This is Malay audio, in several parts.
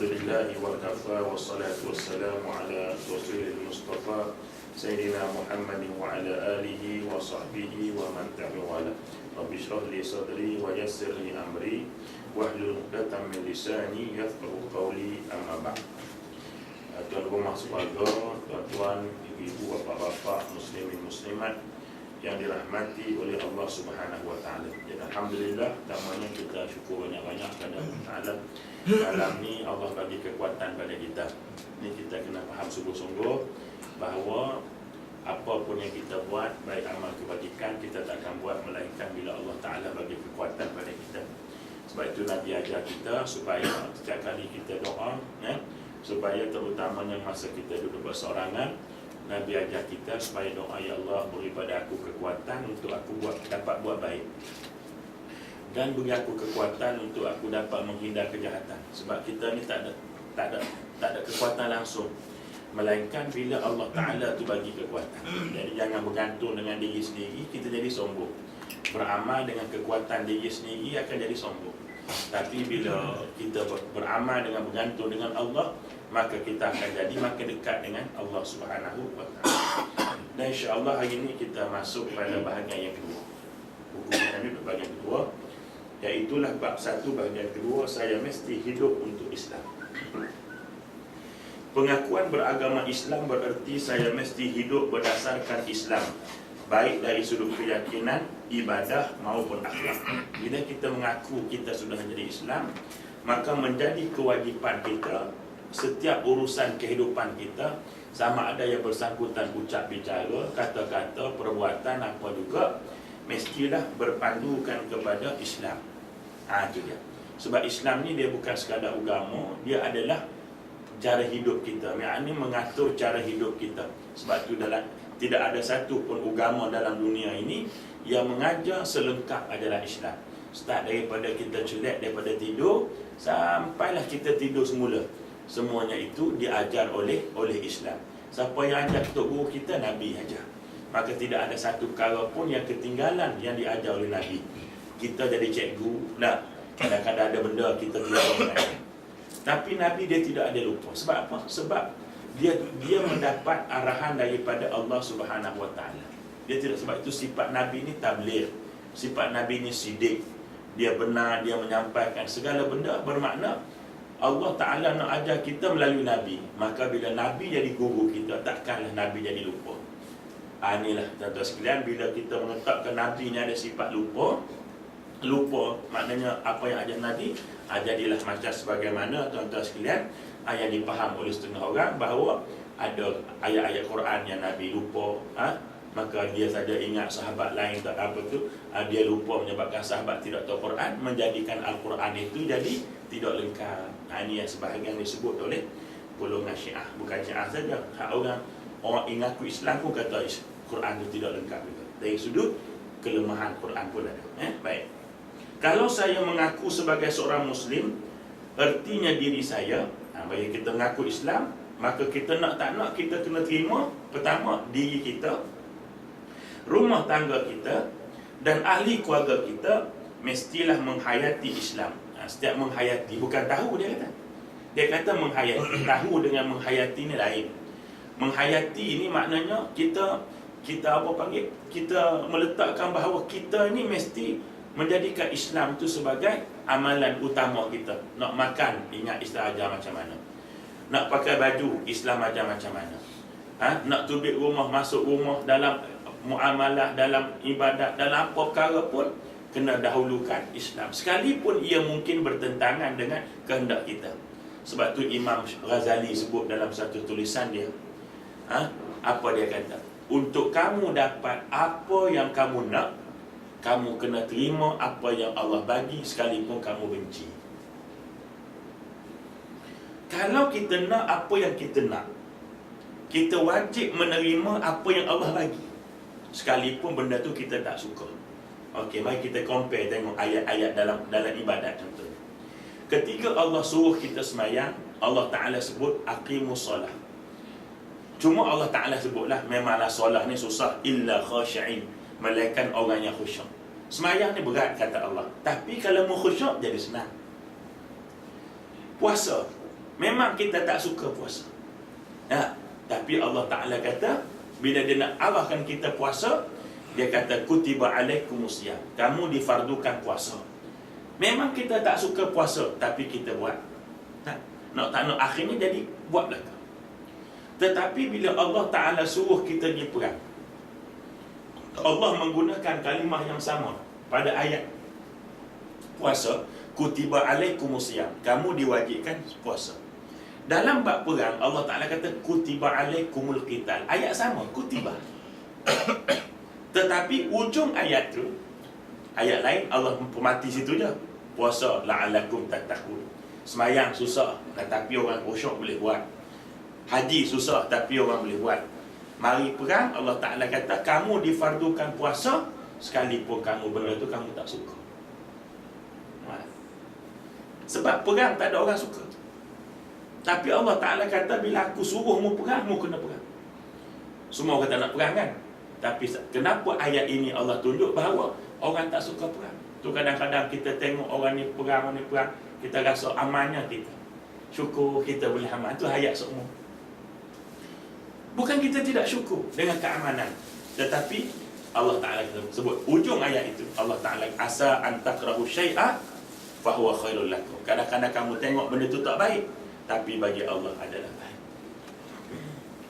Alhamdulillahi wa kafa wa salatu wassalamu ala rasulil mustafa Sayyidina Muhammadin wa ala alihi wa sahbihi wa man tabi'ala. Rabbi shrah li sadri wa yassir li amri wahlul 'uqdatam min lisani yafqahu qawli, amma ba'd. Tuan rumah sekeluarga, tuan-tuan, ibu-ibu, bapak-bapak, muslimin muslimat yang dirahmati oleh Allah Subhanahu wa taala. Jadi alhamdulillah, pertamanya kita syukur banyak-banyak kepada Allah Taala. Malam ni Allah bagi kekuatan pada kita. Ni kita kena faham sungguh-sungguh bahawa apa pun yang kita buat, baik amal kebajikan, kita tak akan buat melainkan bila Allah Taala bagi kekuatan pada kita. Sebab itu Nabi ajar kita supaya setiap kali kita doa, supaya terutamanya masa kita duduk bersorangan, Nabi ajar kita supaya doa, ya Allah, beri pada aku kekuatan untuk aku dapat buat baik, dan beri aku kekuatan untuk aku dapat menghindar kejahatan. Sebab kita ni tak ada kekuatan langsung, melainkan bila Allah Ta'ala tu bagi kekuatan. Jadi jangan bergantung dengan diri sendiri, kita jadi sombong. Beramal dengan kekuatan diri sendiri akan jadi sombong. Tapi bila kita beramal dengan bergantung dengan Allah, maka kita akan jadi makin dekat dengan Allah Subhanahu wa taala. Dan insya-Allah hari ini kita masuk pada bahagian yang kedua. Buku kita ni bahagian kedua, iaitulah bab 1 bahagian kedua, saya mesti hidup untuk Islam. Pengakuan beragama Islam bererti saya mesti hidup berdasarkan Islam, baik dari sudut keyakinan, ibadah maupun akhlak. Bila kita mengaku kita sudah menjadi Islam, maka menjadi kewajipan kita setiap urusan kehidupan kita, sama ada yang bersangkutan ucap bicara, kata-kata, perbuatan, apa juga, mestilah berpandukan kepada Islam. Itu dia. Sebab Islam ni dia bukan sekadar agama, dia adalah cara hidup kita. Ini mengatur cara hidup kita. Sebab itu tidak ada satu pun agama dalam dunia ini yang mengajar selengkap adalah Islam. Start daripada kita celak daripada tidur sampailah kita tidur semula, semuanya itu diajar oleh Islam. Siapa yang ajar ketua guru kita? Nabi ajar. Maka tidak ada satu perkara pun yang ketinggalan yang diajar oleh Nabi. Kita jadi cikgu, kadang-kadang ada benda kita tidak mengajar. Tapi Nabi dia tidak ada lupa. Sebab apa? Sebab dia mendapat arahan daripada Allah Subhanahu wa taala. Dia tidak, sebab itu sifat Nabi ni tabligh. Sifat Nabi ni sidik. Dia benar, dia menyampaikan segala benda, bermakna Allah Ta'ala nak ajar kita melalui Nabi. Maka bila Nabi jadi guru kita, takkanlah Nabi jadi lupa. Inilah tuan-tuan sekalian, bila kita menetapkan Nabi ni ada sifat lupa, maknanya apa yang ajar Nabi, jadilah macam sebagaimana tuan-tuan sekalian yang dipaham oleh setengah orang bahawa ada ayat-ayat Quran yang Nabi lupa, maka dia saja ingat, sahabat lain tak apa tu, dia lupa menyebabkan sahabat tidak tahu Quran, menjadikan Al-Quran itu jadi tidak lengkap. Ini yang sebahagian disebut oleh golongan Syiah. Bukan Syiah saja, orang ingaku Islam pun kata Quran itu tidak lengkap juga. Dari sudut kelemahan Quran pun ada. Baik. Kalau saya mengaku sebagai seorang Muslim, ertinya diri saya, bagi kita mengaku Islam, maka kita nak tak nak kita kena terima pertama diri kita, rumah tangga kita, dan ahli keluarga kita mestilah menghayati Islam. Setiap menghayati, bukan tahu dia kata. Dia kata menghayati. Tahu dengan menghayati ni lain. Menghayati ini maknanya kita apa panggil? Kita meletakkan bahawa kita ni mesti menjadikan Islam itu sebagai amalan utama kita. Nak makan, ingat Islam ajar macam mana. Nak pakai baju, Islam ajar macam mana. Nak tubik rumah, masuk rumah, dalam muamalah, dalam ibadat, dalam apa perkara pun kena dahulukan Islam, sekalipun ia mungkin bertentangan dengan kehendak kita. Sebab tu Imam Ghazali sebut dalam satu tulisan dia, apa dia kata? Untuk kamu dapat apa yang kamu nak, kamu kena terima apa yang Allah bagi, sekalipun kamu benci. Kalau kita nak apa yang kita nak, kita wajib menerima apa yang Allah bagi, sekalipun benda tu kita tak suka. Okey, mari kita compare, tengok ayat-ayat dalam ibadat contohnya. Ketika Allah suruh kita semayang, Allah Ta'ala sebut aqimus solah. Cuma Allah Ta'ala sebutlah, memanglah solah ni susah, illa khashi'in, melainkan orang yang khusyuk. Semayang ni berat kata Allah, tapi kalau mu khusyuk jadi senang. Puasa, Memang kita tak suka puasa. Tapi Allah Ta'ala kata, bila dia nak arahkan kita puasa, dia kata kutiba alaikumusiyam, kamu difardukan puasa. Memang kita tak suka puasa, tapi kita buat. Nak tak nak akhirnya jadi buat belakang. Tetapi bila Allah Ta'ala suruh kita pergi perang, Allah menggunakan kalimah yang sama pada ayat puasa, kutiba alaikumusiyam, kamu diwajibkan puasa. Dalam bab perang, Allah Ta'ala kata kutiba alaikumul qital, ayat sama, kutiba. Tetapi ujung ayat tu, ayat lain Allah mati situ je. Puasa la'alakum tattaqun. Semayang susah, tetapi orang khusyuk boleh buat. Haji susah, tapi orang boleh buat. Mari perang, Allah Ta'ala kata kamu difardukan puasa, sekalipun kamu benda tu kamu tak suka. Sebab perang tak ada orang suka. Tapi Allah Ta'ala kata bila aku suruhmu perang, mu kena perang. Semua orang tak nak perang kan? Tapi kenapa ayat ini Allah tunjuk bahawa orang tak suka perang? Tu kadang-kadang kita tengok orang ni perang, kita rasa amannya kita. Syukur kita boleh aman. Itu ayat semua. Bukan kita tidak syukur dengan keamanan, tetapi Allah Ta'ala sebut ujung ayat itu, Allah Ta'ala asa antakrahu syai'a fahuwa khairul lakum. Kadang-kadang kamu tengok benda itu tak baik, tapi bagi Allah adalah baik.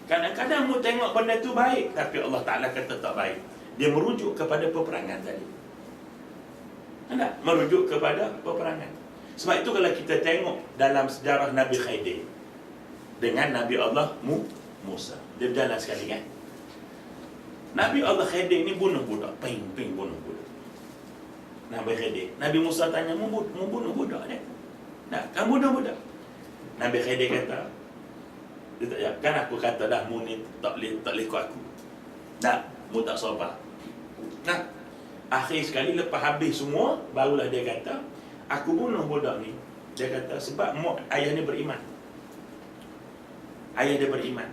Kadang-kadang kamu tengok benda itu baik, tapi Allah Ta'ala kata tak baik. Dia merujuk kepada peperangan tadi. Anda merujuk kepada peperangan. Sebab itu kalau kita tengok dalam sejarah Nabi Khidir dengan Nabi Allah Musa, dia berjalan sekali kan. Nabi Allah Khidir ni bunuh budak, ping bunuh budak. Nabi Khidir, Nabi Musa tanya, mu bunuh budak ni? Nah, kamu bunuh budak. Nabi Khidir kata, dia tak jawab, kan aku kata dah, mu ni tak boleh ikut aku. Nah, mu tak sabar. Nah, akhir sekali lepas habis semua, barulah dia kata, aku bunuh budak ni. Dia kata sebab ayah ni beriman. Ayah dia beriman.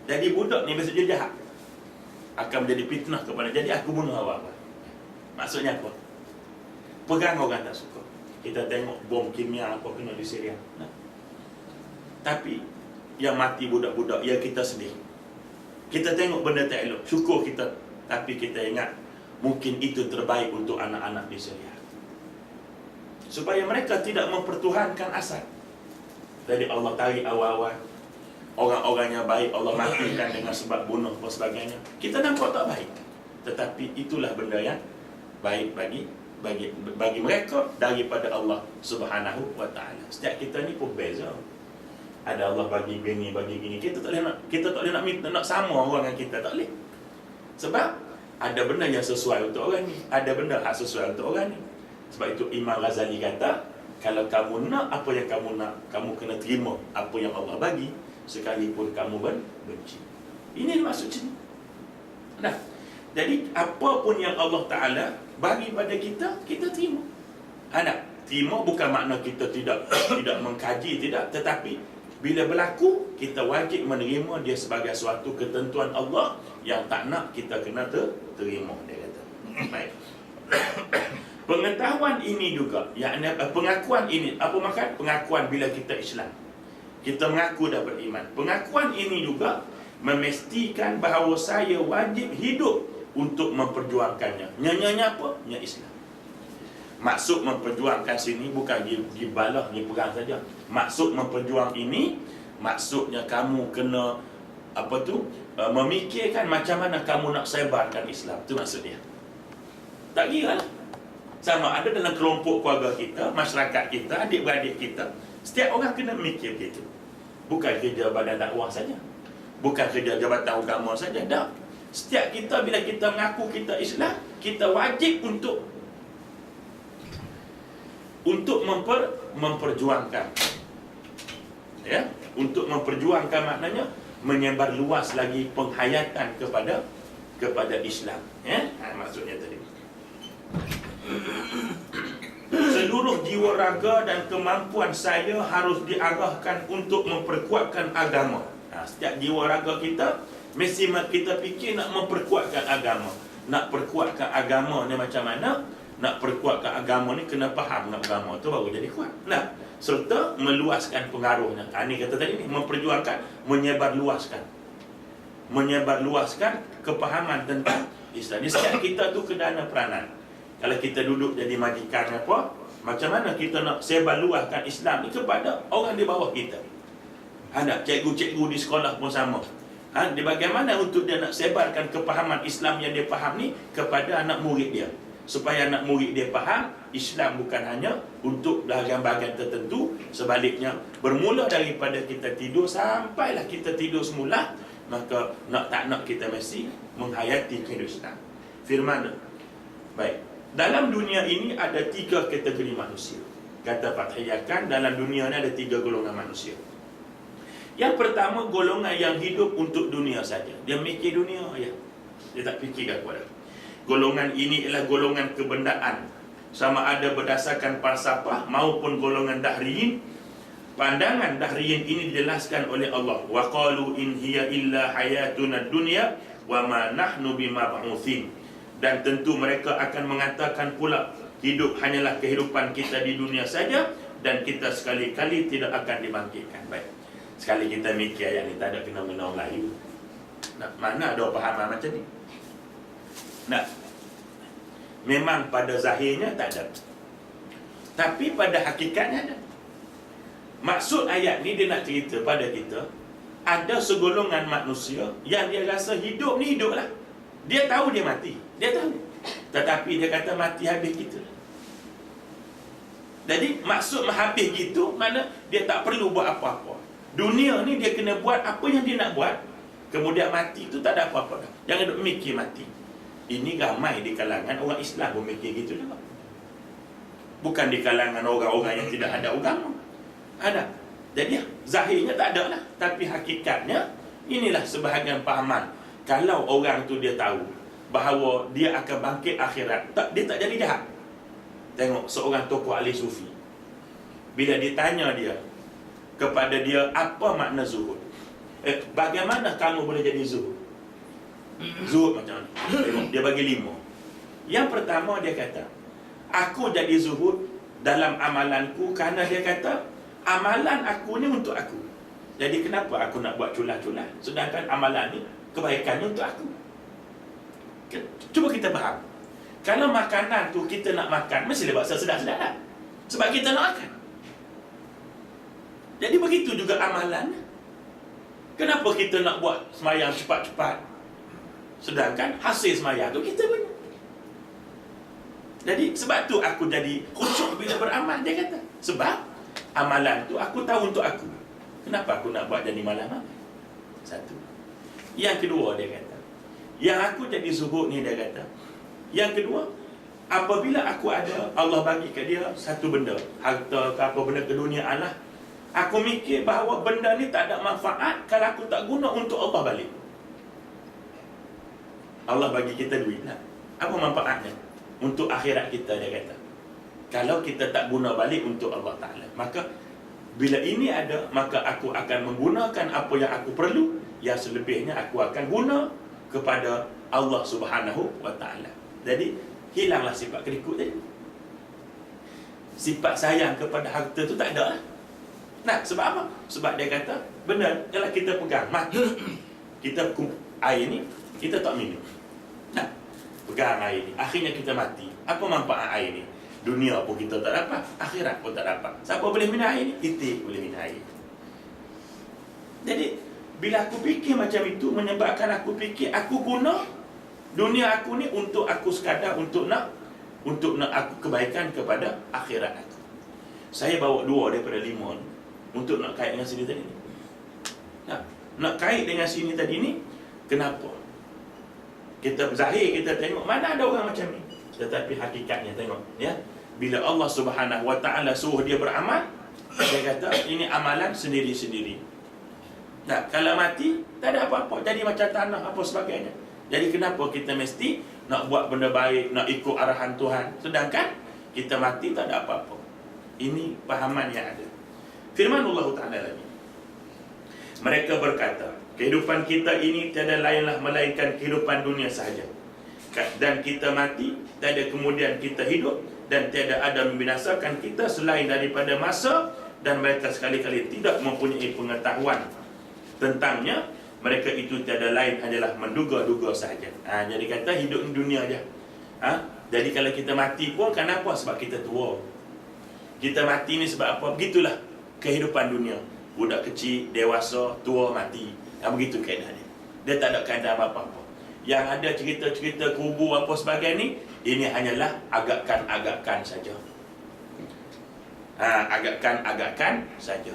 Jadi budak ni biasa dia jahat, akan menjadi fitnah kepada. Jadi aku bunuh awak. Maksudnya apa? Perang orang tak suka. Kita tengok bom kimia apa kena di Syria. Tapi yang mati budak-budak, ya kita sedih. Kita tengok benda tak elok, syukur kita. Tapi kita ingat mungkin itu terbaik untuk anak-anak di Syria, supaya mereka tidak mempertuhankan Asad. Jadi Allah tarik awal-awal, orang-orangnya baik, Allah matikan dengan sebab bunuh dan sebagainya. Kita nampak tak baik, tetapi itulah benda yang baik bagi mereka daripada Allah Subhanahu wa Ta'ala. Setiap kita ni pun beza. Ada Allah bagi gini, bagi gini. Kita tak boleh nak sama orang dengan kita, tak boleh. Sebab ada benda yang sesuai untuk orang ni, ada benda yang sesuai untuk orang ni. Sebab itu Imam Ghazali kata, kalau kamu nak apa yang kamu nak, kamu kena terima apa yang Allah bagi, sekalipun kamu benci. Ini maksud sini. Nah, jadi apa pun yang Allah Ta'ala bagi pada kita, kita terima. Terima bukan makna kita tidak mengkaji, tidak. Tetapi bila berlaku, kita wajib menerima dia sebagai suatu ketentuan Allah yang tak nak kita kena terima. Dia kata. Baik. Pengetahuan ini juga, yakni pengakuan ini, apa maksud? Pengakuan bila kita Islam, kita mengaku dah beriman. Pengakuan ini juga memastikan bahawa saya wajib hidup untuk memperjuangkannya. Nyanya apa? Nya Islam. Maksud memperjuangkan sini bukan dibalah, di perang saja. Maksud memperjuang ini, maksudnya kamu kena memikirkan macam mana kamu nak sebarkan Islam. Itu maksudnya. Tak kira lah. Sama ada dalam kelompok keluarga kita, masyarakat kita, adik-beradik kita, setiap orang kena mikir begitu. Bukan kerja badan dakwah saja, bukan kerja jabatan agama saja. Tak. Setiap kita bila kita mengaku kita Islam, kita wajib untuk memperjuangkan. Ya, untuk memperjuangkan maknanya menyebar luas lagi penghayatan kepada Islam. Ya, maksudnya tadi. Seluruh jiwa raga dan kemampuan saya harus diarahkan untuk memperkuatkan agama. Setiap jiwa raga kita mesti kita fikir nak memperkuatkan agama. Nak perkuatkan agama ni macam mana? nak perkuatkan agama ni kena faham dengan agama tu baru jadi kuat. Nah, serta meluaskan pengaruhnya. Ini kata tadi ni, memperjuangkan, menyebarluaskan kepahaman tentang Islam. Di setiap kita tu kena ada peranan. Kalau kita duduk jadi majikan apa, macam mana kita nak sebarluaskan Islam ni kepada orang di bawah kita? Ada cikgu-cikgu di sekolah pun sama. Dia bagaimana untuk dia nak sebarkan kepahaman Islam yang dia faham ni kepada anak murid dia, supaya anak murid dia faham Islam bukan hanya untuk bahagian-bahagian tertentu. Sebaliknya, bermula daripada kita tidur sampailah kita tidur semula, maka nak tak nak kita mesti menghayati kehidupan Islam. Firman, baik, dalam dunia ini ada 3 kategori manusia. Kata Fathiyakan, dalam dunia ni ada 3 golongan manusia. Yang pertama, golongan yang hidup untuk dunia saja. Dia mikir dunia ya. Dia tak fikirkan kepada. Golongan ini ialah golongan kebendaan, sama ada berdasarkan falsafah maupun golongan dahriyin. Pandangan dahriyin ini dijelaskan oleh Allah. Wa qalu in hiya illa hayatuna dunya wa ma nahnu bimab'utsin. Dan tentu mereka akan mengatakan pula, hidup hanyalah kehidupan kita di dunia saja dan kita sekali-kali tidak akan dibangkitkan. Baik. Sekali kita mikir ayat ni tak ada fenomena Melayu. Nah, mana ada pahaman macam ni? Nah, memang pada zahirnya tak ada, tapi pada hakikatnya ada. Maksud ayat ni dia nak cerita pada kita, ada segolongan manusia yang dia rasa hidup ni hidup lah. Dia tahu dia mati, dia tahu, tetapi dia kata mati habis kita. Jadi maksud habis gitu, mana dia tak perlu buat apa-apa. Dunia ni dia kena buat apa yang dia nak buat, kemudian mati tu tak ada apa-apa dah. Jangan duk mikir mati. Ini ramai di kalangan orang Islam pun mikir gitu juga. Bukan di kalangan orang-orang yang tidak ada agama. Ada. Jadi zahirnya tak ada lah, tapi hakikatnya inilah sebahagian pahaman. Kalau orang tu dia tahu bahawa dia akan bangkit akhirat, dia tak jadi jahat. Tengok seorang tokoh ahli sufi, bila ditanya dia kepada dia apa makna zuhud, bagaimana kamu boleh jadi zuhud? Zuhud macam mana? Tengok, dia bagi 5. Yang pertama dia kata, aku jadi zuhud dalam amalanku kerana dia kata amalan aku ni untuk aku. Jadi kenapa aku nak buat culah-culah, sedangkan amalan ni kebaikannya untuk aku? Cuba kita faham. Kalau makanan tu kita nak makan, mesti buat sedap-sedap lah, sebab kita nak makan. Jadi begitu juga amalan. Kenapa kita nak buat semayang cepat-cepat, sedangkan hasil semayang tu kita punya? Jadi sebab tu aku jadi khusyuk bila beramal, dia kata. Sebab amalan tu aku tahu untuk aku. Kenapa aku nak buat jadi malam? Satu. Yang kedua dia kata, yang aku jadi zuhud ni, dia kata, yang kedua, apabila aku ada, Allah bagi ke dia satu benda, harta ke apa benda keduniaan lah, aku mikir bahawa benda ni tak ada manfaat kalau aku tak guna untuk Allah balik. Allah bagi kita duit lah, apa manfaatnya untuk akhirat kita, dia kata, kalau kita tak guna balik untuk Allah Ta'ala. Maka bila ini ada, maka aku akan menggunakan apa yang aku perlu, yang selebihnya aku akan guna kepada Allah Subhanahu wa Ta'ala. Jadi hilanglah sifat kerikut tadi. Sifat sayang kepada harta tu tak ada lah. Nah, sebab apa? Sebab dia kata, benar, kalau kita pegang mati, kita air ni, kita tak minum. Nah, pegang air ni, akhirnya kita mati. Apa manfaat air ni? Dunia pun kita tak dapat, akhirat pun tak dapat. Siapa boleh minum air ni? Itik boleh minum air. Jadi, bila aku fikir macam itu, menyebabkan aku fikir, aku guna dunia aku ni untuk aku sekadar untuk nak aku kebaikan kepada akhirat aku. Saya bawa 2 daripada 5 ni untuk nak kait dengan sini tadi ni. Nak kait dengan sini tadi ni, kenapa? Kita zahir kita tengok mana ada orang macam ni, tetapi hakikatnya tengok ya, bila Allah Subhanahu wa Ta'ala suruh dia beramal, dia kata ini amalan sendiri-sendiri. Nah, kalau mati tak ada apa-apa, jadi macam tanah apa sebagainya. Jadi kenapa kita mesti nak buat benda baik, nak ikut arahan Tuhan, sedangkan kita mati tak ada apa-apa? Ini pahaman yang ada. Firman Allah Ta'ala lagi, mereka berkata, kehidupan kita ini tiada lainlah melainkan kehidupan dunia sahaja, dan kita mati, tiada kemudian kita hidup, dan tiada ada membinasakan kita selain daripada masa, dan mereka sekali-kali tidak mempunyai pengetahuan tentangnya. Mereka itu tiada lain hanyalah menduga-duga sahaja. Jadi kata hidup di dunia aja. Jadi kalau kita mati pun kenapa? Sebab kita tua. Kita mati ni sebab apa? Begitulah kehidupan dunia. Budak kecil, dewasa, tua, mati. Begitu keadaannya. Dia tak ada keadaan apa-apa. Yang ada cerita-cerita kubur apa sebagainya ni, ini hanyalah agakan-agakan saja. Agakan-agakan saja.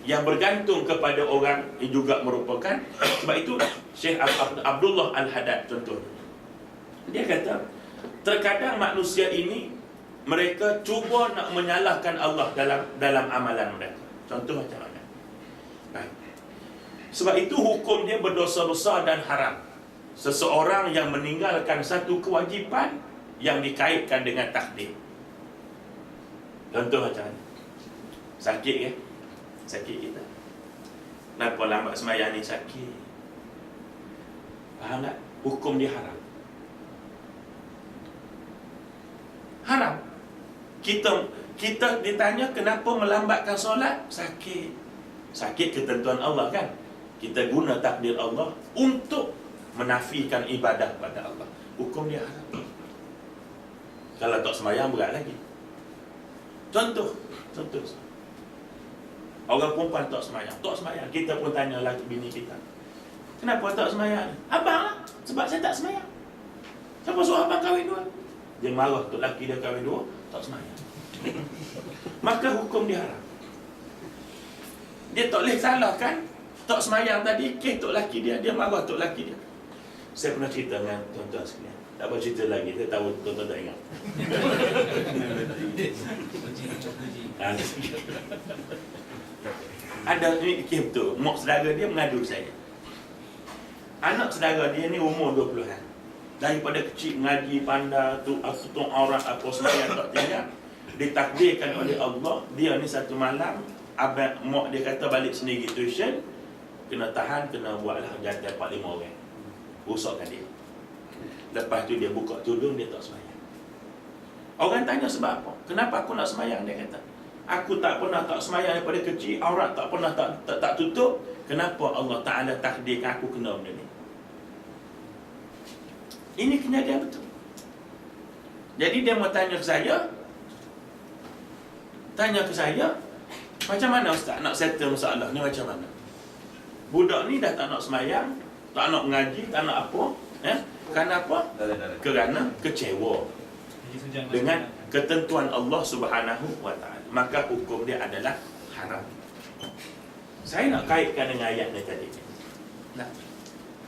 Yang bergantung kepada orang ini juga merupakan, sebab itu Syekh Abdullah Al-Haddad contoh. Dia kata, terkadang manusia ini mereka cuba nak menyalahkan Allah dalam amalan mereka. Contoh macam mana? Sebab itu hukum dia berdosa besar dan haram. Seseorang yang meninggalkan satu kewajipan yang dikaitkan dengan takdir. Contoh macam mana? Sakit kan? Sakit kita. Kenapa lambat sembahyang ni? Sakit. Faham tak? Hukum dia haram. Haram. Kita ditanya kenapa melambatkan solat? Sakit. Sakit ketentuan Allah kan? Kita guna takdir Allah untuk menafikan ibadah pada Allah. Hukum dia haram. Kalau tak sembahyang berat lagi. Contoh. Orang perempuan tak sembahyang. Kita pun tanya laki bini kita, kenapa tak sembahyang? Abang lah. Sebab saya tak sembahyang. Siapa suruh abang kahwin dua? Dia marah tok laki dia kahwin dua, tak sembahyang. Maka hukum dia haram. Dia tak boleh salahkan tak sembahyang tadi, tok laki dia marah tok laki dia. Saya pernah cerita dengan tuan-tuan sekalian. Tak apa cerita lagi, saya tahu tuan-tuan tak ingat. Ada ni betul, mak saudara dia mengadu saya. Anak saudara dia ni umur 20-an. Daripada kecil mengaji, pandai, tutup aurat apa sembahyang tak tinggal. Ditakdirkan oleh Allah, dia ni satu malam abang mak dia kata balik sendiri tuition, kena tahan, kena buatlah jantan 4-5 orang. Rusakkan dia. Lepas tu dia buka tudung, dia tak sembahyang. Orang tanya sebab apa? Kenapa aku nak sembahyang? Dia kata, aku tak pernah tak sembahyang daripada kecil, aurat tak pernah tak tutup. Kenapa Allah Ta'ala takdirkan aku kena benda ni? Ini kenyataan betul. Jadi dia mau tanya ke saya, macam mana Ustaz nak settle masalah ni macam mana? Budak ni dah tak nak sembahyang, tak nak mengaji, tak nak apa, Kenapa? Kerana kecewa dengan ketentuan Allah Subhanahu wa Ta'ala. Maka hukum dia adalah haram. Saya nak kaitkan dengan ayat ni tadi. Nah,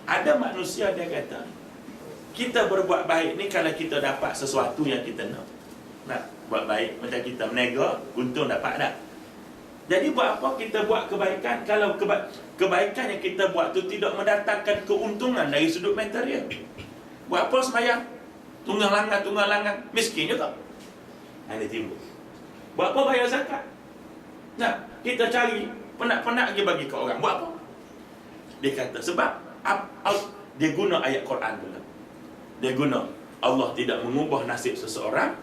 ada manusia dia kata, kita berbuat baik ni kalau kita dapat sesuatu yang kita nak. Nak buat baik macam kita menega, untung dapat tak? Jadi buat apa kita buat kebaikan kalau kebaikan yang kita buat tu tidak mendatangkan keuntungan dari sudut material? Buat apa sembahyang? Tunggang langang, miskin juga. Ini timbul. Buat apa bayar zakat? Nah, kita cari penat-penat lagi bagi ke orang. Buat apa? Dia kata sebab dia guna ayat Quran pula. Dia guna Allah tidak mengubah nasib seseorang,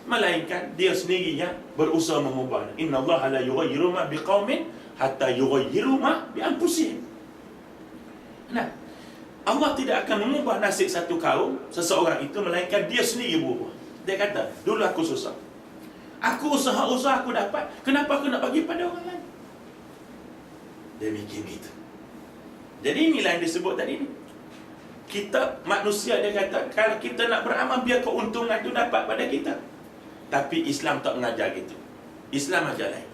melainkan dia sendiri yang berusaha mengubah. Inna Allah la yughayyiru ma biqaumin hatta yughayyiru ma bi anfusihim. Nah, Allah tidak akan mengubah nasib satu kaum, seseorang itu, melainkan dia sendiri berubah. Dia kata, dulu aku susah, aku usaha aku dapat, kenapa aku nak bagi pada orang lain? Dia mikir begitu. Jadi inilah yang disebut tadi ni. Kita manusia, dia kata, kalau kita nak beramal, biar keuntungan itu dapat pada kita. Tapi Islam tak mengajar gitu. Islam ajar lain.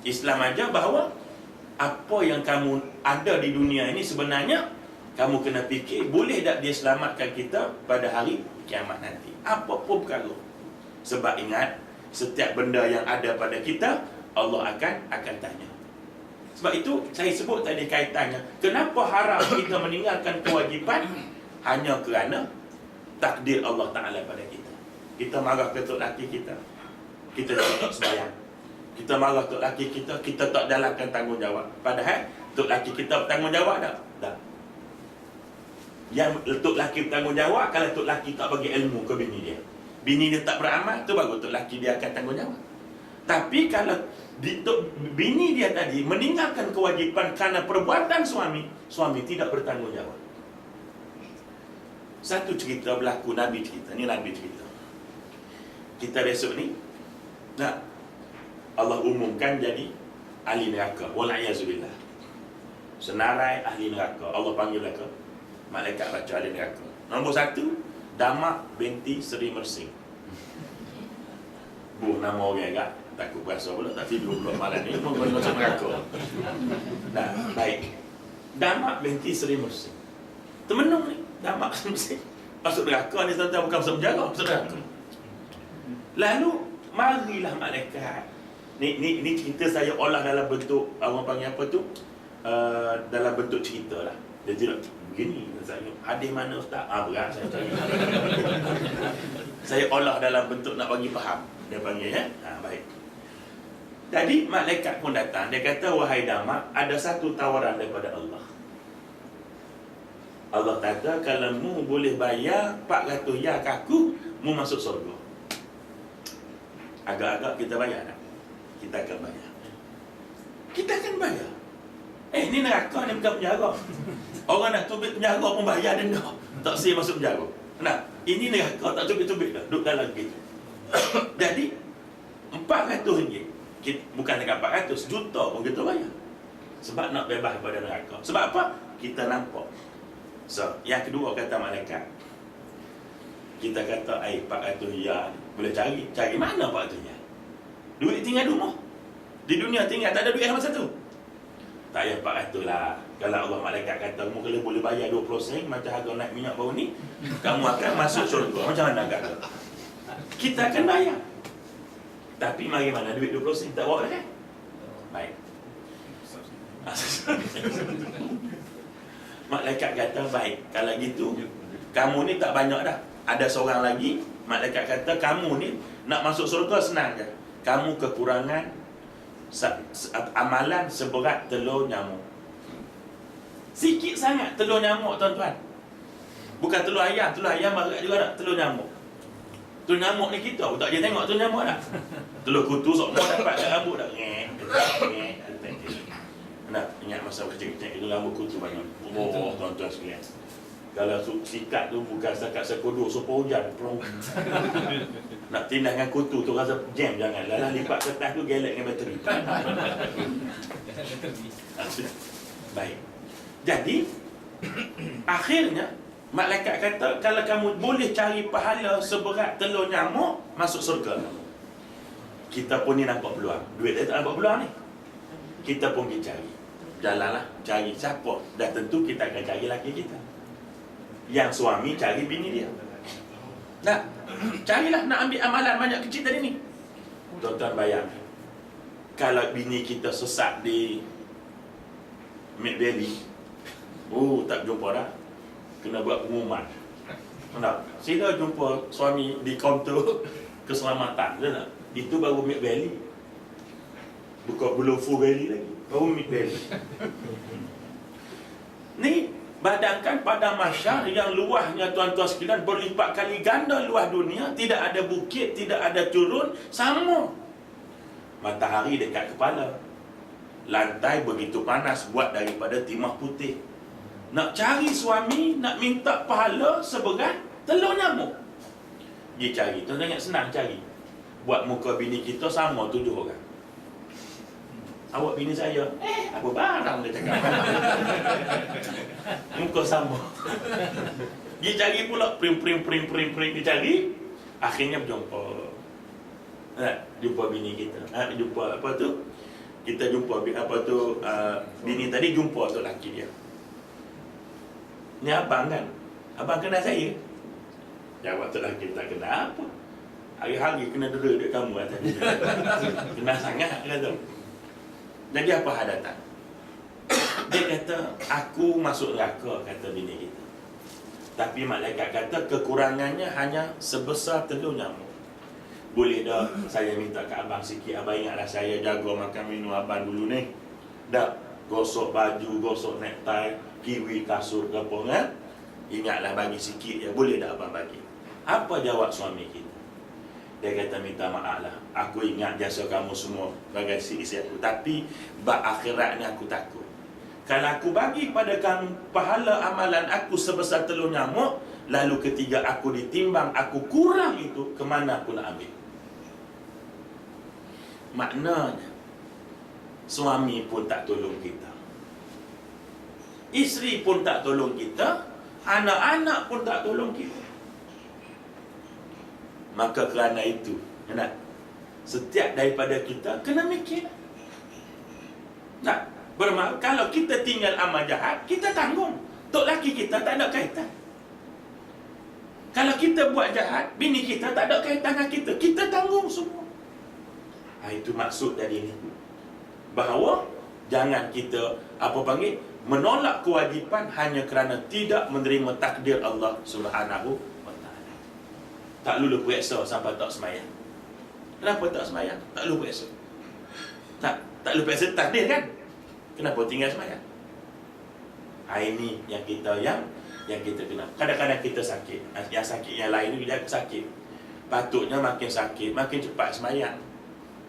Islam ajar bahawa apa yang kamu ada di dunia ini sebenarnya kamu kena fikir, boleh tak dia selamatkan kita pada hari kiamat nanti. Apa pun perkara. Sebab ingat, setiap benda yang ada pada kita, Allah akan tanya. Sebab itu saya sebut tadi kaitannya, kenapa haram kita meninggalkan kewajipan? Hanya kerana takdir Allah Ta'ala pada kita. Kita marah ke tok laki kita, kita tak sembahyang. Kita marah tok laki kita, kita tak jalankan tanggungjawab. Padahal tok laki kita bertanggungjawab tak? Tak. Yang tok laki bertanggungjawab. Kalau tok laki tak bagi ilmu ke bini dia, bini dia tak beramal, tu baru tok laki dia akan tanggungjawab. Tapi kalau bini dia tadi meninggalkan kewajipan kerana perbuatan suami, suami tidak bertanggungjawab. Satu cerita berlaku, Nabi cerita. Ni Nabi cerita. Kita besok ni nak Allah umumkan jadi ahli neraka. Wal'ayazubillah. Senarai ahli neraka. Allah panggil mereka, malaikat baca ahli neraka. Nombor 1, Damak binti Seri Mersing. Nama orang agak takut berasa pula, tak tidur pula malam ni, macam neraka. Nah, baik. Damak binti Seri Mersing. Temenung ni, Damak Seri Mersing. Masuk neraka ni tuan-tuan, bukan masuk penjara, masuk neraka. Lalu, marilah malaikat. Ni cerita saya olah dalam bentuk, orang panggil apa tu? Dalam bentuk cerita lah. Dia tidak begini. Saya, hadis mana ustaz? Berat saya cari. Saya olah dalam bentuk nak bagi faham. Dia panggil ya. Baik. Jadi malaikat pun datang. Dia kata, wahai Damak, ada satu tawaran daripada Allah. Allah kata, kalau mu boleh bayar 400 ya kaku, mu masuk surga. Agak-agak kita bayar tak? Kita akan bayar. Kita akan bayar. Ni neraka ni bukan penjara. Orang nak tubik penjara pun bayar denda. Tak sih masuk penjara. Nah, ini neraka tak tubik-tubik dah. Duduk dalam gitu. Jadi RM400, bukan dekat 400 juta pun kita bayar. Sebab nak bebas daripada neraka. Sebab apa? Kita nampak. So, yang kedua kata malaikat, kita kata 400 ya boleh cari. Cari mana 400 ya? Duit tinggal di rumah. Di dunia tinggal, tak ada duit sama satu. Tak payah 400 lah. Kalau Allah malaikat kata, kamu kalau boleh bayar 20 sen macam harga naik minyak baru ni, kamu akan masuk syurga. Macam mana agak? Kita akan bayar. Tapi mari mana duit 20 sen tak bawa kan? Baik. Malaikat kata, baik. Kalau gitu, kamu ni tak banyak dah. Ada seorang lagi, malaikat kata, kamu ni nak masuk syurga senang je. Kamu kekurangan amalan seberat telur nyamuk. Sikit sangat telur nyamuk, tuan-tuan. Bukan telur ayam berat juga tak, telur nyamuk. Telur nyamuk ni kita tak je tengok telur nyamuk dah. Telur kutu semua dapat kat rambut dah. Nak ingat masa kecil-kecil itu rambut kutu banyak. Tuan-tuan sekalian. Kalau sikat tu bukan setakat sekodoh, sopa hujan, pelong. Nak tindas dengan kutu tu rasa jam, jangan. Lalah lipat kertas tu gelek dengan bateri. Baik. Jadi, akhirnya, malaikat kata, kalau kamu boleh cari pahala seberat telur nyamuk, masuk surga. Kita pun ni nampak peluang. Duit dia tak nampak peluang ni. Kita pun pergi cari. Jalanlah, cari siapa. Dah tentu kita akan cari laki kita. Yang suami cari bini dia. Nah, carilah nak ambil amalan banyak kecil tadi ni. Tuan-tuan bayang, kalau bini kita sesat di Mid Valley, tak jumpa dah. Kena buat pengumuman. Nak sila jumpa suami di kaunter keselamatan. Tak? Itu baru Mid Valley. Bukan belum Full Valley lagi. Baru Mid Valley. Ni bayangkan pada mahsyar yang luahnya tuan-tuan sekalian berlipat kali ganda luah dunia, tidak ada bukit, tidak ada turun, sama. Matahari dekat kepala. Lantai begitu panas, buat daripada timah putih. Nak cari suami, nak minta pahala seberat telur nyamuk. Dia cari, tuan-tuan ingat senang cari. Buat muka bini kita sama 7 orang. Awak bini saya, apa barang dia cakap. Muka sama. Dia cari pula, prim, dia cari. Akhirnya berjumpa. Jumpa bini kita. Jumpa apa tu? Kita jumpa apa tu, bini tadi jumpa tu laki dia. Ni abang kan? Abang kenal saya? Jawab tu laki, tak kenal apa. Hari-hari kena dera dekat kamu kata. Kenal sangat kata. Jadi apa hal datang? Dia kata, aku masuk neraka, kata bini kita. Tapi malaikat kata, kekurangannya hanya sebesar telur nyamuk. Boleh dah saya minta ke abang sikit. Abang ingatlah saya jaga makan minum abang dulu ni. Dah gosok baju, gosok necktie, kiwi kasut ke apa kan? Ingatlah bagi sikit ya, boleh tak abang bagi? Apa jawab suami kita? Dia kata, minta maaf lah, aku ingat jasa kamu semua bagai isteri aku, tapi bab akhirat ni aku takut. Kalau aku bagi pada kamu pahala amalan aku sebesar telur nyamuk, lalu ketika aku ditimbang aku kurang itu, kemana aku nak ambil? Maknanya suami pun tak tolong kita, isteri pun tak tolong kita, anak-anak pun tak tolong kita. Maka kerana itu, setiap daripada kita kena mikir. Tak bermakna kalau kita tinggal amal jahat, kita tanggung. Tok laki kita tak ada kaitan. Kalau kita buat jahat, bini kita tak ada kaitan dengan kita, kita tanggung semua. Itu maksud dari ini, bahawa jangan kita menolak kewajipan hanya kerana tidak menerima takdir Allah Subhanahu wa ta'ala. Tak lulu puasa sampai tak semayang. Kenapa tak semayang? Tak lulu puasa. Tak lulu puasa takdir kan? Kenapa tinggal semayang? Ini yang kita kena. Kadang-kadang kita sakit. Yang sakit yang lain ni dia sakit. Patutnya makin sakit makin cepat semayang.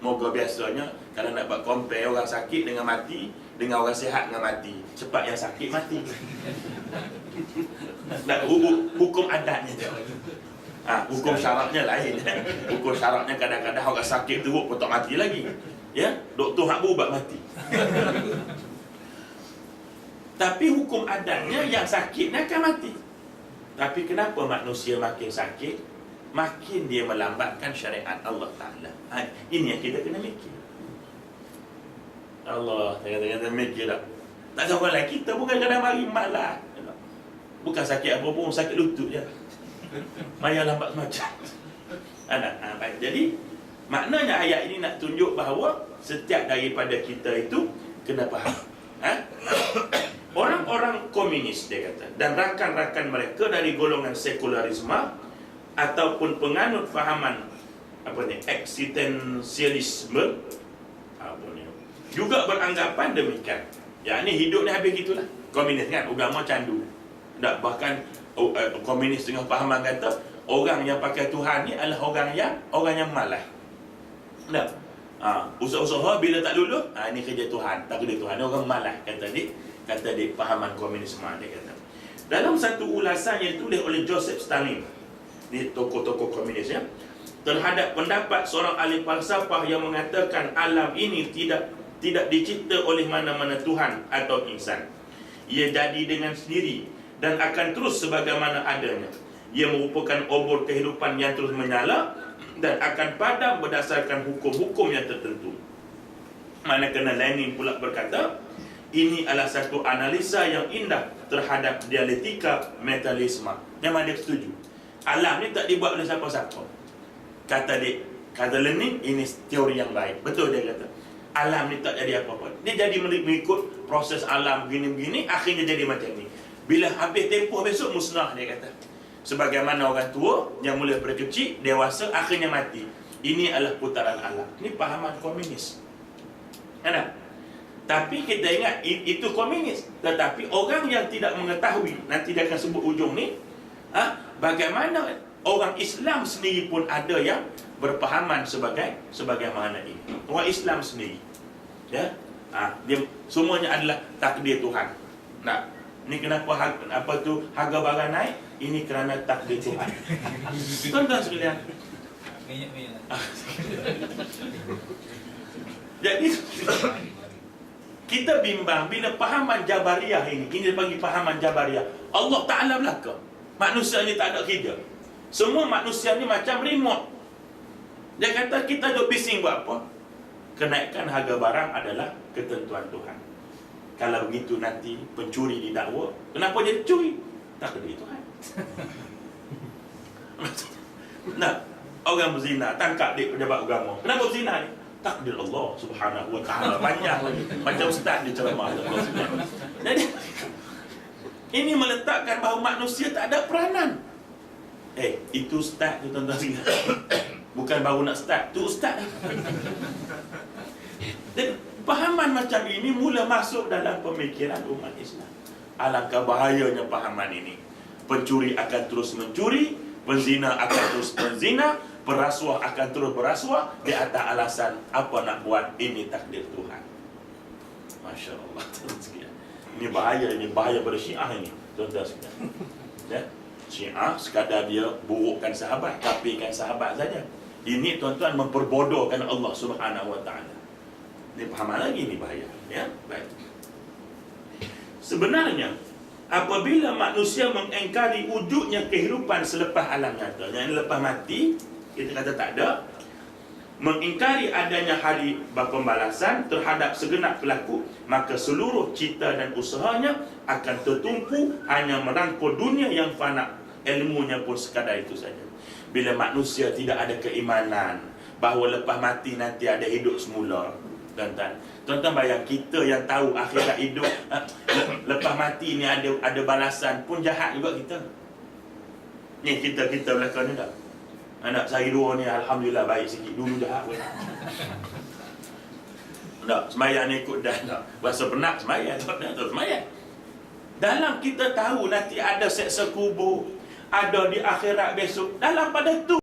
Moga biasanya kalau nak buat compare orang sakit dengan mati dengan orang sihat dengan mati, cepat yang sakit mati. Hukum adatnya tu. Hukum syaratnya lain. Hukum syaratnya kadang-kadang orang sakit teruk pun tak mati lagi. Ya, doktor hak berubat mati. Tapi hukum adatnya yang sakit ni akan mati. Tapi kenapa manusia makin sakit, makin dia melambatkan syariat Allah Ta'ala? Ini yang kita kena mikir. Allah, saya kata mikir tak? Tak tahu orang lain, kita bukan kadang mari malas. Bukan sakit apa pun, sakit lutut je. Maya lambat semacam. Baik. Jadi, maknanya ayat ini nak tunjuk bahawa setiap daripada kita itu kena faham. Orang-orang komunis, dia kata, dan rakan-rakan mereka dari golongan sekularisme ataupun penganut fahaman eksistensialisme juga beranggapan demikian. Yakni hidup ni habis gitulah. Komunis kan, agama candu. Bahkan komunis dengan fahaman kata orang yang pakai Tuhan ni adalah orang yang malas. Usaha-usaha bila tak lulus, ini kerja Tuhan, tak kerja Tuhan, orang malas, kata dia fahaman komunisme. Dia kata dalam satu ulasan yang ditulis oleh Joseph Stalin, di tokoh-tokoh komunis ya, terhadap pendapat seorang ahli falsafah yang mengatakan alam ini tidak dicipta oleh mana-mana Tuhan atau insan. Ia jadi dengan sendiri dan akan terus sebagaimana adanya. Ia merupakan obor kehidupan yang terus menyala dan akan padam berdasarkan hukum-hukum yang tertentu. Manakala Lenin pula berkata, ini adalah satu analisa yang indah terhadap dialektika metalisme. Memang dia setuju. Alam ni tak dibuat oleh siapa-siapa. Kata Lenin, ini teori yang baik. Betul dia kata. Alam ni tak jadi apa-apa. Dia jadi mengikut proses alam begini-begini, akhirnya jadi macam ni. Bila habis tempoh besok musnah, dia kata. Sebagaimana orang tua yang mula daripada kecil, dewasa, akhirnya mati. Ini adalah putaran alam. Ini pahaman komunis. Kan? Tapi kita ingat itu komunis. Tetapi orang yang tidak mengetahui, nanti dia akan sebut ujung ni, bagaimana orang Islam sendiri pun ada yang berpahaman sebagaimana ini. Orang Islam sendiri, ya, dia semuanya adalah takdir Tuhan. Ni kenapa harga barang naik? Ini kerana takdir Tuhan. Tuan-tuan sekalian. Jadi kita bimbang bila pahaman Jabariyah ini dipanggil pahaman Jabariyah. Allah Ta'ala belaka. Manusia ni tak ada kerja. Semua manusia ni macam remote. Dia kata kita duk bising buat apa? Kenaikan harga barang adalah ketentuan Tuhan. Kalau begitu nanti pencuri didakwa, kenapa dia curi? Takdir Tuhan. Orang berzina, tangkap dia pejabat agama. Kenapa berzina ni? Takdir Allah Subhanahu wa ta'ala. Panjang lagi. Macam ustaz dia ceramah. Jadi ini meletakkan bahawa manusia tak ada peranan. Itu ustaz tu tuan-tuan sekalian. Bukan baru nak start, tu ustaz. Dan pahaman macam ini mula masuk dalam pemikiran umat Islam. Alangkah bahayanya pahaman ini. Pencuri akan terus mencuri, penzina akan terus penzina, perasuah akan terus berasuah di atas alasan apa nak buat, ini takdir Tuhan. Masya Allah. Ini bahaya pada Syiah ini, tuan-tuan sekalian. Ya? Syiah sekadar dia burukkan sahabat, kafirkan sahabat saja. Ini tuan-tuan memperbodohkan Allah Subhanahu Wa Taala. Ini faham lagi, ini bahaya. Ya, baik. Sebenarnya apabila manusia mengingkari wujudnya kehidupan selepas alam nyata, yang lepas mati kita kata tak ada, mengingkari adanya hari pembalasan terhadap segenap pelaku, maka seluruh cita dan usahanya akan tertumpu hanya merangkul dunia yang fana. Ilmunya pun sekadar itu saja. Bila manusia tidak ada keimanan bahawa lepas mati nanti ada hidup semula, tuan-tuan bayang, kita yang tahu akhirat hidup, lepas mati ni ada balasan pun jahat juga kita. Ni kita belakang ni tak? Anak saya dua ni alhamdulillah baik sikit, dulu jahat pun. Tak, sembahyang ni ikut dah tak. Rasa penat sembahyang, tak sembahyang. Dalam kita tahu nanti ada seksa kubur, ada di akhirat besok, dalam pada tu